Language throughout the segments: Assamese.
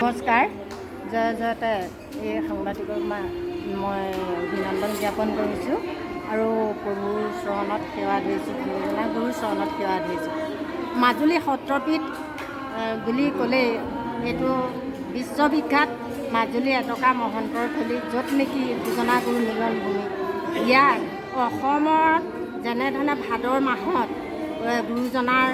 নমস্কাৰ জয় জয়তে এই সাংবাদিকক মই অভিনন্দন জ্ঞাপন কৰিছোঁ আৰু প্ৰভুৰ চৰণত সেৱা ধৰিছোঁ, গুৰুৰ চৰণত সেৱা ধৰিছোঁ। মাজুলী সত্ৰপীঠ বুলি ক'লেই এইটো বিশ্ববিখ্যাত মাজুলী এটকা মহন্তৰ থলী, য'ত নেকি দুজনা গুৰু মিলন ভূমি। ইয়াত অসমত যেনেধৰণে ভাদৰ মাহত গুৰুজনাৰ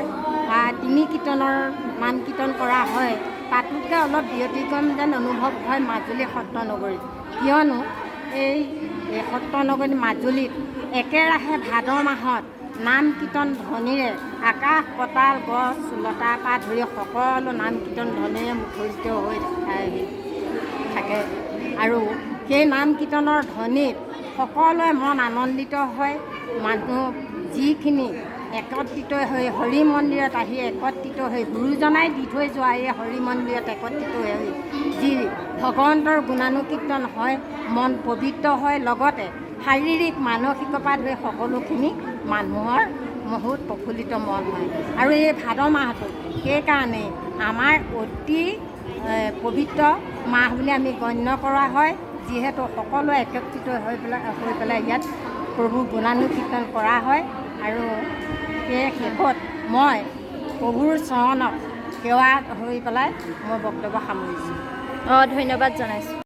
3 কীৰ্তনৰ মান কীৰ্তন কৰা হয়, তাতোতকৈ অলপ ব্যতিক্ৰম যেন অনুভৱ হয় মাজুলী সত্ৰ নগৰীত। কিয়নো এই সত্ৰ নগৰী মাজুলীত একেৰাহে ভাদৰ মাহত নাম কীৰ্তন ধ্বনিৰে আকাশ পতাল গছ লতাৰ পৰা ধৰি সকলো নাম কীৰ্তন ধ্বনিৰে মুখৰিত হৈ থাকে আৰু সেই নাম কীৰ্তনৰ ধ্বনিত সকলোৱে মন আনন্দিত হয়। মানুহ যিখিনি একত্ৰিত হৈ হৰি মন্দিৰত আহি একত্ৰিত হৈ গুৰুজনাই দি থৈ যোৱা এই হৰি মন্দিৰত একত্ৰিত হৈ যি ভগৱন্তৰ গুণানুকীৰ্তন হয়, মন পবিত্ৰ হয়, লগতে শাৰীৰিক মানসিকৰ পৰা ধৰি সকলোখিনি মানুহৰ বহুত প্ৰফুল্লিত মন হয়। আৰু এই ভাদ মাহটো সেইকাৰণে আমাৰ অতি পবিত্ৰ মাহ বুলি আমি গণ্য কৰা হয়, যিহেতু সকলোৱে একত্ৰিত হৈ পেলাই ইয়াত প্ৰভুৰ গুণানুকীৰ্তন কৰা হয়। আৰু সেই শেষত মই প্ৰভুৰ চৰণত সেৱা হৈ পেলাই মই বক্তব্য সামৰিছোঁ। ধন্যবাদ জনাইছোঁ।